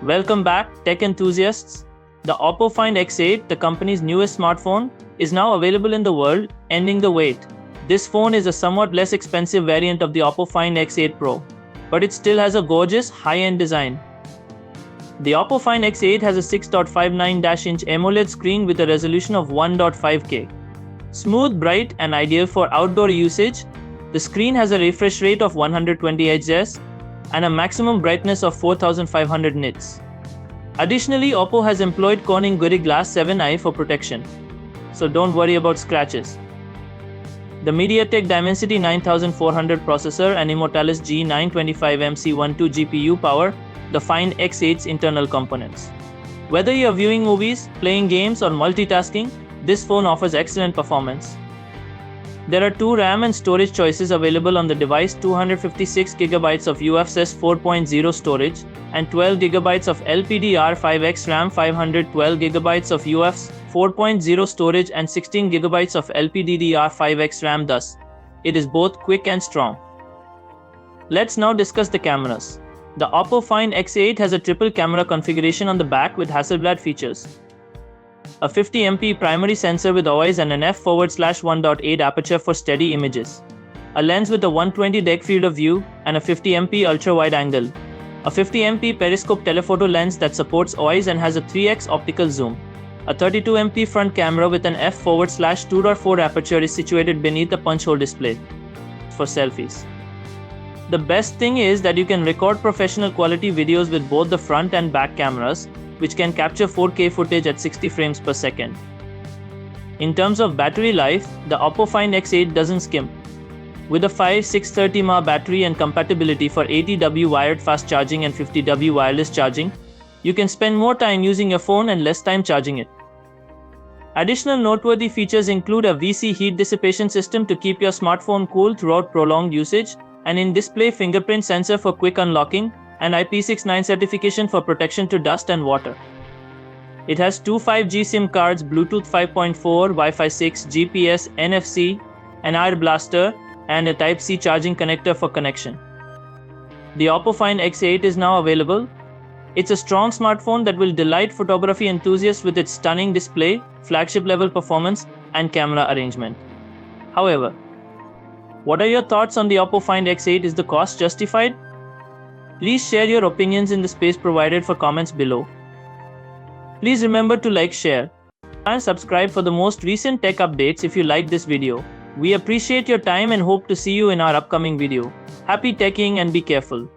Welcome back, tech enthusiasts. The Oppo Find X8, the company's newest smartphone, is now available in the world, ending the wait. This phone is a somewhat less expensive variant of the Oppo Find X8 Pro, but it still has a gorgeous, high-end design. The Oppo Find X8 has a 6.59-inch AMOLED screen with a resolution of 1.5K. Smooth, bright, and ideal for outdoor usage, the screen has a refresh rate of 120 Hz and a maximum brightness of 4500 nits. Additionally, Oppo has employed Corning Gorilla Glass 7i for protection, so don't worry about scratches. The MediaTek Dimensity 9400 processor and Immortalis G925MC12 GPU power the Find X8's internal components. Whether you're viewing movies, playing games, or multitasking, this phone offers excellent performance. There are two RAM and storage choices available on the device: 256GB of UFS 4.0 storage and 12GB of LPDDR5X RAM, 512GB of UFS 4.0 storage and 16GB of LPDDR5X RAM. Thus, it is both quick and strong. Let's now discuss the cameras. The Oppo Find X8 has a triple camera configuration on the back with Hasselblad features. A 50MP primary sensor with always and an f/1.8 aperture for steady images. A lens with a 120 depth field of view and a 50MP ultra-wide angle. A 50MP periscope telephoto lens that supports always and has a 3x optical zoom. A 32MP front camera with an f/2.4 aperture is situated beneath a punch hole display for selfies. The best thing is that you can record professional quality videos with both the front and back cameras, which can capture 4K footage at 60 frames per second. In terms of battery life, the Oppo Find X8 doesn't skimp. With a 5630 mAh battery and compatibility for 80W wired fast charging and 50W wireless charging, you can spend more time using your phone and less time charging it. Additional noteworthy features include a VC heat dissipation system to keep your smartphone cool throughout prolonged usage, an in-display fingerprint sensor for quick unlocking, and IP69 certification for protection to dust and water. It has two 5G SIM cards, Bluetooth 5.4, Wi-Fi 6, GPS, NFC, an Air Blaster, and a Type-C charging connector for connection. The Oppo Find X8 is now available. It's a strong smartphone that will delight photography enthusiasts with its stunning display, flagship-level performance, and camera arrangement. However, what are your thoughts on the Oppo Find X8? Is the cost justified? Please share your opinions in the space provided for comments below. Please remember to like, share, and subscribe for the most recent tech updates if you like this video. We appreciate your time and hope to see you in our upcoming video. Happy teching and be careful.